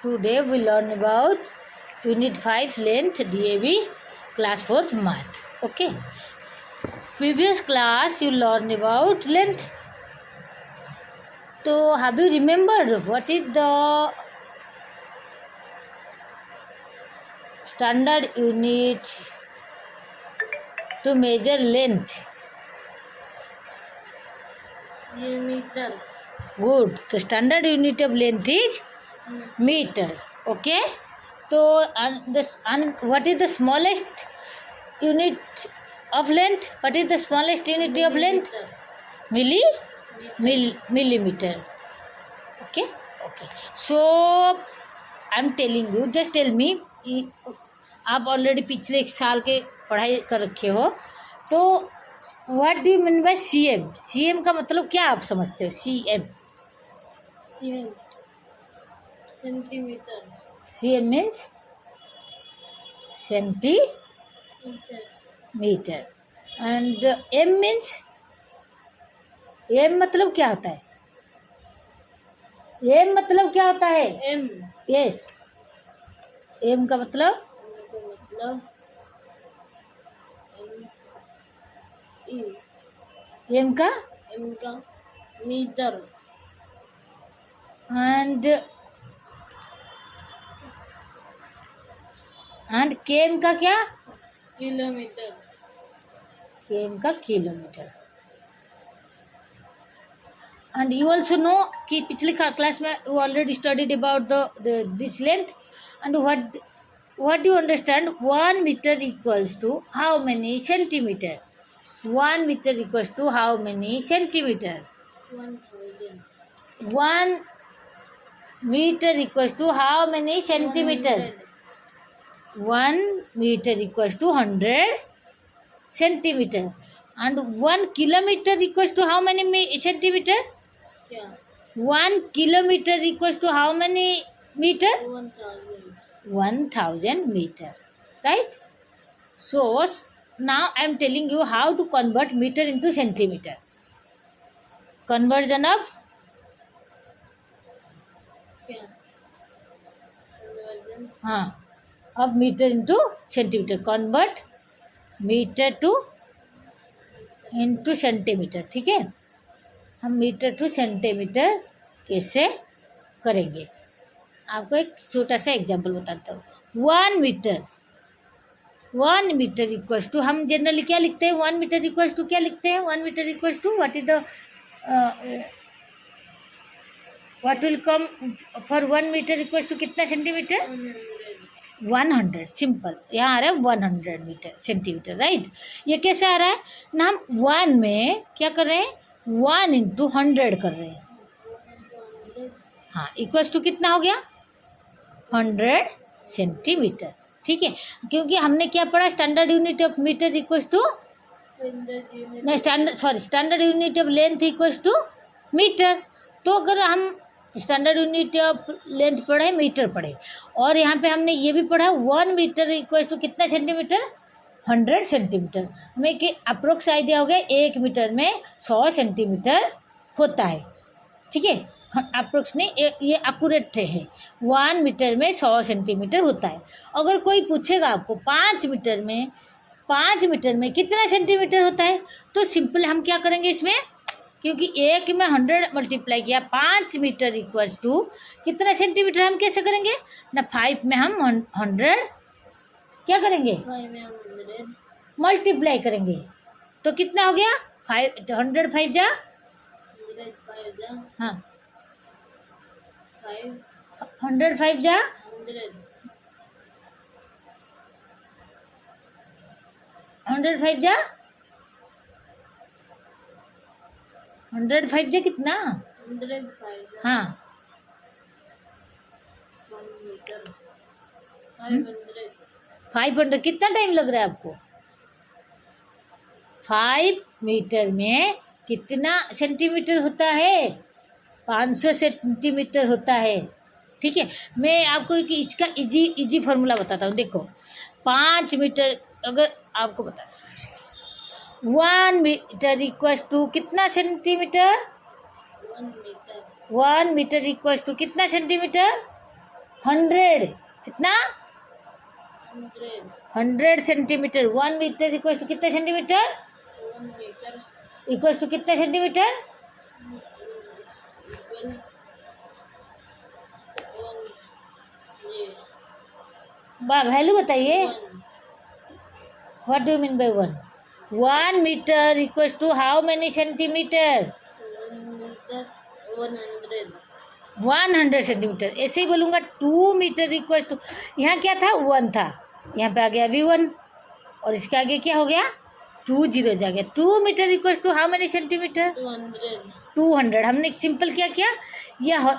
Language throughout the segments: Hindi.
Today we learn about Unit 5 Length DAB Class 4th Math. Okay. Previous class you learned about length. So have you remembered what is the standard unit to measure length? meter. Good. The standard unit of length is meter. Okay. So what is the smallest unit of length? What is the smallest unit of length? Millimeter. Okay. Okay. So I'm telling you, just tell me. आप ऑलरेडी पिछले एक साल के पढ़ाई कर रखे हो, तो what do you mean by CM? CM का मतलब क्या आप समझते हो? CM centimetre. CM means centimetre and M means, M मतलब क्या होता है? एम मतलब क्या होता है? एम. यस, एम का मतलब एम का मीटर. एंड केम का क्या? किलोमीटर. केम का kilometre. And you also know कि पिछले क्लास में you already studied about this length and what do you understand? 1 meter equals to how many centimeter? 1 meter equals to how many centimeter? 1000. 1 meter equals to how many centimeter? 1 meter equals to 100 centimeter. And 1 kilometer equals to how many centimeter? क्या? 1 kilometer equals to how many meter? 1000. 1000 meter, right? So now I am telling you how to convert meter into centimeter. Conversion of क्या? Conversion. of meter into centimeter. Convert meter to into centimeter. ठीक है, हम मीटर टू सेंटीमीटर कैसे करेंगे? आपको एक छोटा सा एग्जाम्पल बताता हूँ. 1 मीटर इक्वल्स टू, हम जनरली क्या लिखते हैं? 1 मीटर इक्वल्स टू क्या लिखते हैं? 1 metre equals to what is the what will come for 1 metre equals to कितना सेंटीमीटर? 100. सिंपल. यहाँ आ रहा है 100 मीटर सेंटीमीटर, राइट? ये कैसे आ रहा है ना? हम 1 में क्या कर रहे हैं? 1 इंटू 100 कर रहे हैं. हाँ, इक्वल्स टू कितना हो गया? 100 सेंटीमीटर. ठीक है, क्योंकि हमने क्या पढ़ा? Standard unit of metre equals to standard unit of length equals to metre. तो अगर हम स्टैंडर्ड यूनिट ऑफ लेंथ पढ़े, मीटर पढ़े, और यहाँ पे हमने ये भी पढ़ा 1 मीटर इक्वल्स टू कितना सेंटीमीटर? 100 सेंटीमीटर. हमें एक अप्रोक्स आइडिया हो गया, 1 मीटर में 100 सेंटीमीटर होता है. ठीक है, अप्रोक्स नहीं, ये एक्यूरेट है. 1 मीटर में 100 सेंटीमीटर होता है. अगर कोई पूछेगा आपको 5 मीटर में कितना सेंटीमीटर होता है, तो सिंपल हम क्या करेंगे इसमें, क्योंकि 1 में 100 मल्टीप्लाई किया, 5 मीटर इक्वल्स टू कितना सेंटीमीटर हम कैसे करेंगे ना? 5 में हम 100 क्या करेंगे? 5 में 100 मल्टीप्लाई करेंगे, तो कितना हो गया? 100 5 जा, 105 जा. हाँ, 5 100 5 जा, 100. 100 5 जा, 100 5 जा कितना? 105 जा. हाँ, 1 मीटर. 500. 500. कितना टाइम लग रहा है आपको? 5 मीटर में कितना सेंटीमीटर होता है? 500 सेंटीमीटर होता है. ठीक है, मैं आपको इसका इजी फार्मूला बताता हूँ. देखो, 5 मीटर अगर आपको बता, 1 मीटर इक्वल्स टू कितना centimetre? 1 metre. 1 metre equals to कितना सेंटीमीटर? 100 कितना 100 100 सेंटीमीटर। 1 मीटर इक्वल टू कितना सेंटीमीटर 1 मीटर इक्वल टू कितना सेंटीमीटर इक्वल्स 1 वैल्यू बताइए 1 what do you mean by 1 metre equal to how many centimetre 100 centimetre. ऐसे ही बोलूँगा 2 मीटर इक्वल टू यहाँ क्या था 1 था, यहाँ पे आ गया V1 और इसके आगे क्या हो गया 2 जीरो आ गया। 2 metre equal to how many centimetre 200। हमने सिंपल क्या किया यह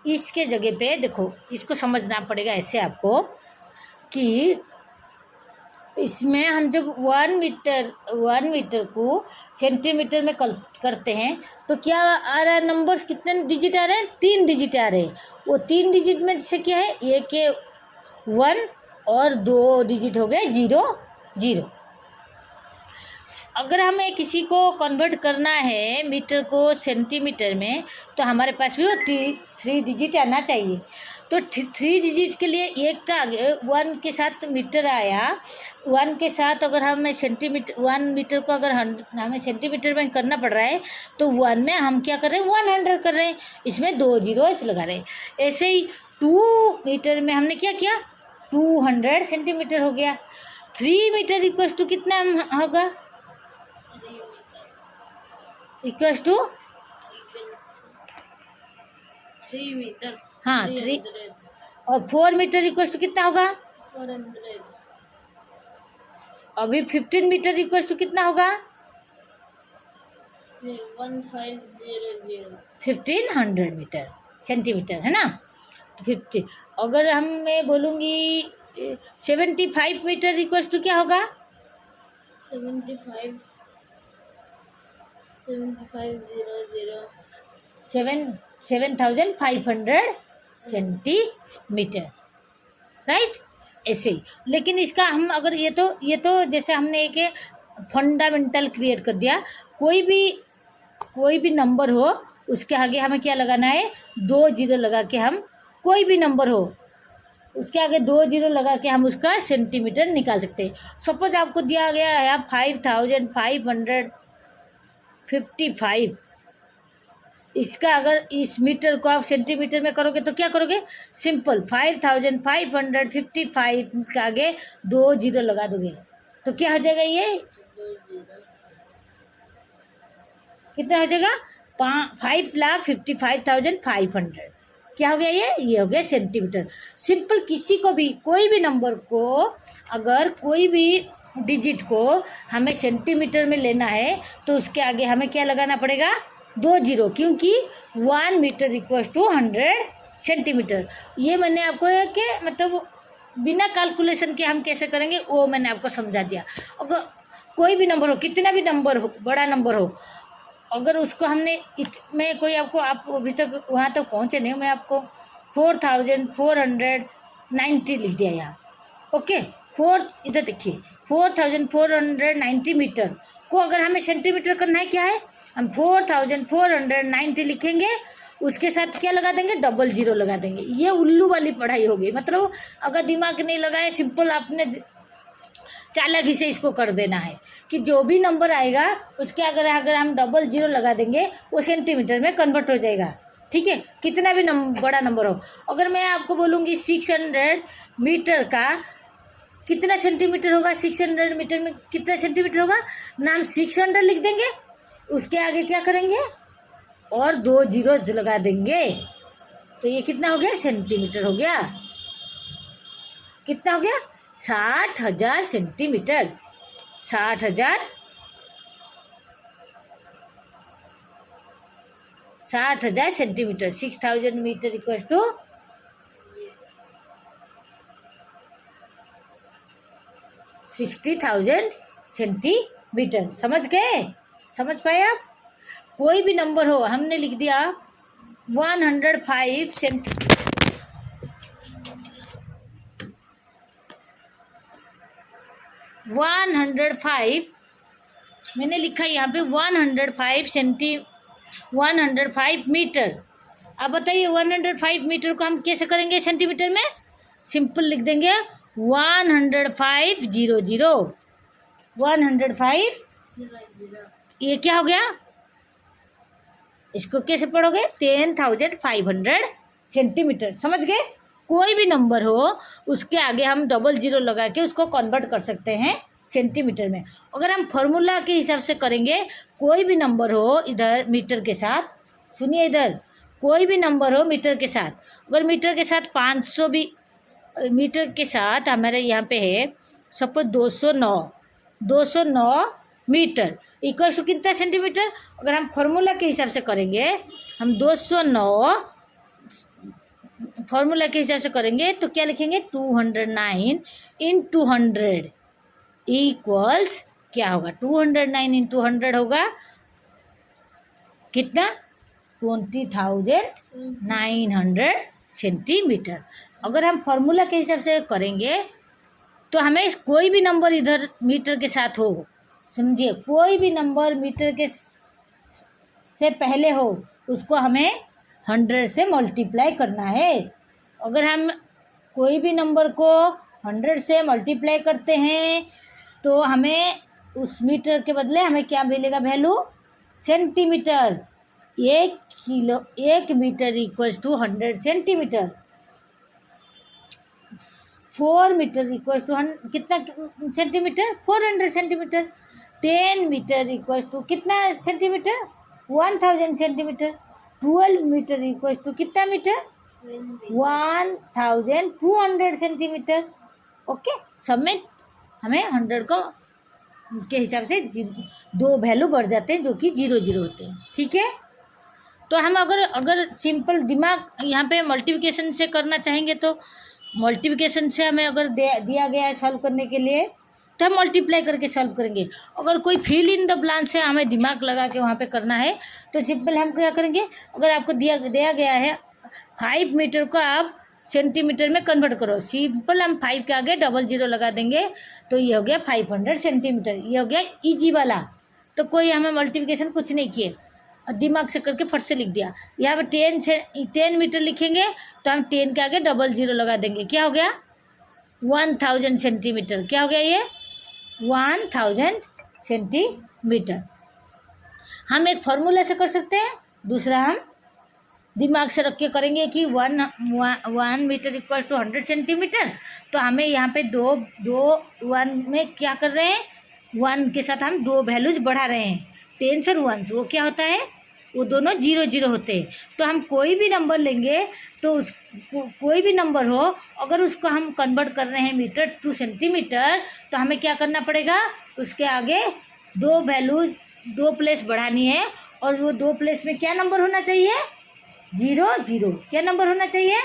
इसके जगह पे देखो, इसको समझना पड़ेगा ऐसे आपको कि इसमें हम जब 1 मीटर को सेंटीमीटर में करते हैं तो क्या आ रहा है नंबर्स कितने डिजिट आ रहे हैं 3 डिजिट आ रहे हैं। वो 3 डिजिट में से क्या है एक 1 और 2 डिजिट हो गए 0। अगर हमें किसी को कन्वर्ट करना है मीटर को सेंटीमीटर में तो हमारे पास भी वो 3 डिजिट आना चाहिए। तो 3 डिजिट के लिए एक का आगे 1 के साथ मीटर आया, 1 के साथ अगर हमें सेंटीमीटर 1 मीटर को अगर हमें सेंटीमीटर में करना पड़ रहा है तो 1 में हम क्या कर रहे हैं 100 कर रहे हैं, इसमें 2 जीरो लगा रहे हैं। ऐसे ही 2 मीटर में हमने क्या किया 200 सेंटीमीटर हो गया। 3 मीटर इक्वल टू कितना होगा इक्वल टू 3 मीटर हाँ 3 और 4 मीटर इक्वल टू कितना होगा 400 अभी 15 मीटर इक्वल टू कितना होगा 1500 मीटर सेंटीमीटर है ना। तो 50 अगर हम मैं बोलूँगी 75 मीटर इक्वल टू क्या होगा 75 7500 सेंटीमीटर राइट। ऐसे ही लेकिन इसका हम अगर ये तो जैसे हमने एक फंडामेंटल क्रिएट कर दिया, कोई भी नंबर हो उसके आगे हमें क्या लगाना है 2 जीरो लगा के हम कोई भी नंबर हो उसके आगे 2 जीरो लगा के हम उसका सेंटीमीटर निकाल सकते हैं। सपोज आपको दिया गया है 5555, इसका अगर इस मीटर को आप सेंटीमीटर में करोगे तो क्या करोगे सिंपल 5555 के आगे 2 जीरो लगा दोगे तो क्या हो जाएगा ये कितना हो जाएगा 5,55,500 क्या हो गया ये हो गया सेंटीमीटर। सिंपल किसी को भी कोई भी नंबर को अगर कोई भी डिजिट को हमें सेंटीमीटर में लेना है तो उसके आगे हमें क्या लगाना पड़ेगा 2 जीरो, क्योंकि 1 मीटर इक्वल टू 100 सेंटीमीटर। ये मैंने आपको कि मतलब बिना कैलकुलेशन के हम कैसे करेंगे वो मैंने आपको समझा दिया। अगर कोई भी नंबर हो कितना भी नंबर हो बड़ा नंबर हो अगर उसको हमने मैं कोई आपको आप अभी तक वहाँ तक पहुँचे नहीं, मैं आपको 4490 लिख दिया यहाँ ओके। इधर देखिए 4490 मीटर को अगर हमें सेंटीमीटर करना है क्या है हम 4490 लिखेंगे, उसके साथ क्या लगा देंगे 00 लगा देंगे। ये उल्लू वाली पढ़ाई होगी, मतलब अगर दिमाग नहीं लगाए सिंपल आपने चालाकी से इसको कर देना है कि जो भी नंबर आएगा उसके अगर हम 00 लगा देंगे वो सेंटीमीटर में कन्वर्ट हो जाएगा। ठीक है, कितना भी बड़ा नंबर हो। अगर मैं आपको बोलूँगी 600 मीटर का कितना सेंटीमीटर होगा, 600 मीटर में कितना सेंटीमीटर होगा ना, हम 600 लिख देंगे, उसके आगे क्या करेंगे और 2 जीरोज लगा देंगे तो ये कितना हो गया सेंटीमीटर हो गया। कितना हो गया 60,000 centimetre. 60,000 centimetre. 6,000 metre equal to 60,000 centimetre. समझ गए, समझ पाए आप। कोई भी नंबर हो हमने लिख दिया 105 मैंने लिखा यहाँ पे 105 मीटर अब बताइए 105 मीटर को हम कैसे करेंगे सेंटीमीटर में? सिंपल लिख देंगे 105 0 0 105। 0 ये क्या हो गया? इसको कैसे पढ़ोगे? 10,500 सेंटीमीटर। समझ गए? कोई भी नंबर हो उसके आगे हम डबल जीरो लगा के उसको कन्वर्ट कर सकते हैं सेंटीमीटर में। अगर हम फॉर्मूला के हिसाब से करेंगे, कोई भी नंबर हो इधर मीटर के साथ, सुनिए इधर कोई भी नंबर हो मीटर के साथ, अगर मीटर के साथ 500 भी मीटर के साथ हमारे यहाँ पे है सपोज 209 मीटर इक्वल टू कितना सेंटीमीटर? अगर हम फॉर्मूला के हिसाब से करेंगे, हम 209 फॉर्मूला के हिसाब से करेंगे तो क्या लिखेंगे? 209 इन 200 इक्वल्स क्या होगा? 209 इन 200 होगा कितना? 20,900 सेंटीमीटर। अगर हम फॉर्मूला के हिसाब से करेंगे तो हमें कोई भी नंबर इधर मीटर के साथ हो, समझिए कोई भी नंबर मीटर के से पहले हो उसको हमें 100 से मल्टीप्लाई करना है। अगर हम कोई भी नंबर को 100 से मल्टीप्लाई करते हैं तो हमें उस मीटर के बदले हमें क्या मिलेगा value? Centimetre. 1 metre equals to 100 centimetre. 4 metre equals to कितना centimetre? 400 centimetre. 10 metre equals to कितना centimetre? 1000 centimetre. 12 metre equals to कितना मीटर? 1200 सेंटीमीटर। ओके, सब में हमें 100 को के हिसाब से दो वैल्यू बढ़ जाते हैं जो कि 0 0 होते हैं। ठीक है, तो हम अगर सिंपल दिमाग यहाँ पे मल्टीप्लिकेशन से करना चाहेंगे तो मल्टीप्लिकेशन से हमें अगर दिया गया है सॉल्व करने के लिए तो हम मल्टीप्लाई करके सॉल्व करेंगे। अगर कोई फिल इन द ब्लैंक से हमें दिमाग लगा के वहाँ पे करना है तो सिंपल हम क्या करेंगे? अगर आपको दिया गया है 5 मीटर को आप सेंटीमीटर में कन्वर्ट करो, सिंपल हम 5 के आगे डबल जीरो लगा देंगे तो ये हो गया 500 सेंटीमीटर। ये हो गया इजी वाला। तो कोई हमें मल्टीप्लिकेशन कुछ नहीं किए, दिमाग से करके फट से लिख दिया। यहाँ पर 10 मीटर लिखेंगे तो हम 10 के आगे डबल जीरो लगा देंगे, क्या हो गया? 1000 सेंटीमीटर। क्या हो गया ये? 1000 सेंटीमीटर। हम एक फॉर्मूला से कर सकते हैं, दूसरा हम दिमाग से रख के करेंगे कि 1 मीटर इक्वल्स टू 100 सेंटीमीटर। तो हमें यहाँ पे दो 1 में क्या कर रहे हैं? 1 के साथ हम दो वैल्यूज बढ़ा रहे हैं, 10 और 1, वो क्या होता है? वो दोनों 0 0 होते हैं। तो हम कोई भी नंबर लेंगे तो कोई भी नंबर हो अगर उसको हम कन्वर्ट कर रहे हैं मीटर टू सेंटीमीटर तो हमें क्या करना पड़ेगा? उसके आगे दो वैल्यू 2 प्लेस बढ़ानी है और वो 2 प्लेस में क्या नंबर होना चाहिए? 0 0। क्या नंबर होना चाहिए?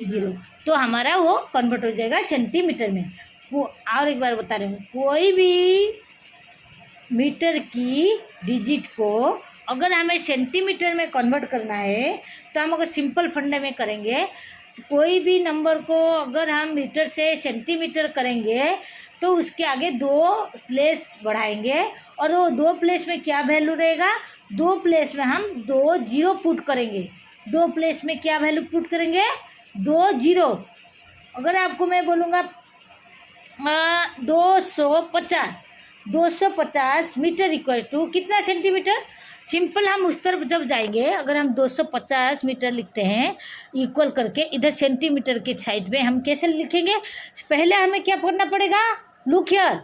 0। तो हमारा वो कन्वर्ट हो जाएगा सेंटीमीटर में। वो और एक बार बता रही हूँ, कोई भी मीटर की डिजिट को अगर हमें सेंटीमीटर में कन्वर्ट करना है तो हम अगर सिंपल फंडे में करेंगे तो कोई भी नंबर को अगर हम मीटर से सेंटीमीटर करेंगे तो उसके आगे 2 प्लेस बढ़ाएंगे और वो 2 प्लेस में क्या वैल्यू रहेगा? 2 प्लेस में हम 2 0 पुट करेंगे। 2 प्लेस में क्या वैल्यू पुट करेंगे? 2 0। अगर आपको मैं बोलूँगा 250 मीटर इक्वल टू कितना सेंटीमीटर? सिंपल हम उस तरफ जब जाएंगे, अगर हम 250 मीटर लिखते हैं इक्वल करके इधर सेंटीमीटर के साइड में हम कैसे लिखेंगे? पहले हमें क्या करना पड़ेगा? Look here,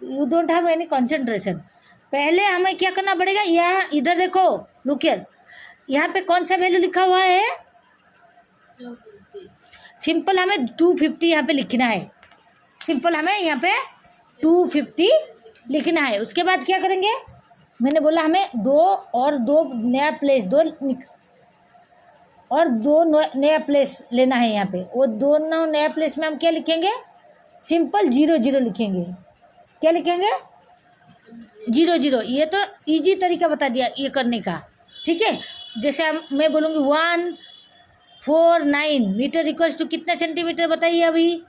you don't have any concentration. पहले हमें क्या करना पड़ेगा? यहाँ इधर देखो, लुक हियर, यहाँ पे कौन सा वैल्यू लिखा हुआ है? 250। सिंपल हमें 250 यहाँ पे लिखना है। सिंपल हमें यहाँ पे 250 लिखना है। उसके बाद क्या करेंगे? मैंने बोला हमें 2 नया प्लेस 2 नया प्लेस लेना है यहाँ पे। वो 2 नया प्लेस में हम क्या लिखेंगे? सिंपल 0 0 लिखेंगे। क्या लिखेंगे? 0 0। ये तो इजी तरीका बता दिया ये करने का। ठीक है, जैसे मैं बोलूँगी 149 मीटर इक्वल्स टू कितना सेंटीमीटर? बताइए अभी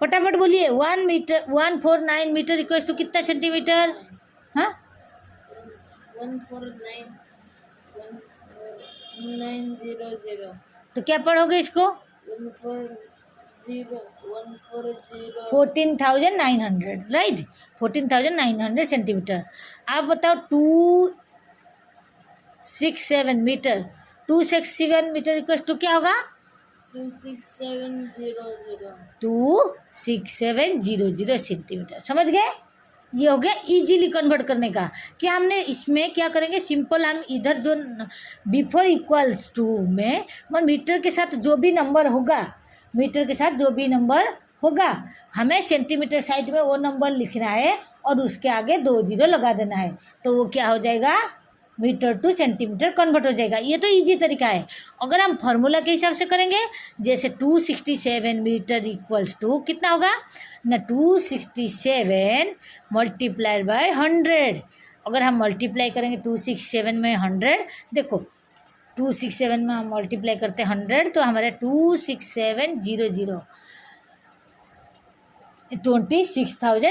फटाफट बोलिए। 149 मीटर इक्वल्स टू कितना सेंटीमीटर? हाँ, 149 900 तो क्या पढ़ोगे इसको? 140 140 14,900, राइट, 14,900 सेंटीमीटर। आप बताओ 267 मीटर, 267 मीटर इक्वल टू क्या होगा? 26700 26700 सेंटीमीटर। समझ गए? ये हो गया इजीली कन्वर्ट करने का। कि हमने इसमें क्या करेंगे, सिंपल हम इधर जो बिफोर इक्वल्स टू में मीटर के साथ जो भी नंबर होगा, मीटर के साथ जो भी नंबर होगा, हमें सेंटीमीटर साइड में वो नंबर लिखना है और उसके आगे 2 जीरो लगा देना है। तो वो क्या हो जाएगा, मीटर टू सेंटीमीटर कन्वर्ट हो जाएगा। ये तो इजी तरीका है। अगर हम फार्मूला के हिसाब से करेंगे, जैसे 267 मीटर इक्वल्स टू कितना होगा ना, 267 मल्टीप्लाइड बाय 100। अगर हम मल्टीप्लाई करेंगे 267 में 100, देखो 267 में हम मल्टीप्लाई करते हैं 100, तो हमारे 26700 26,000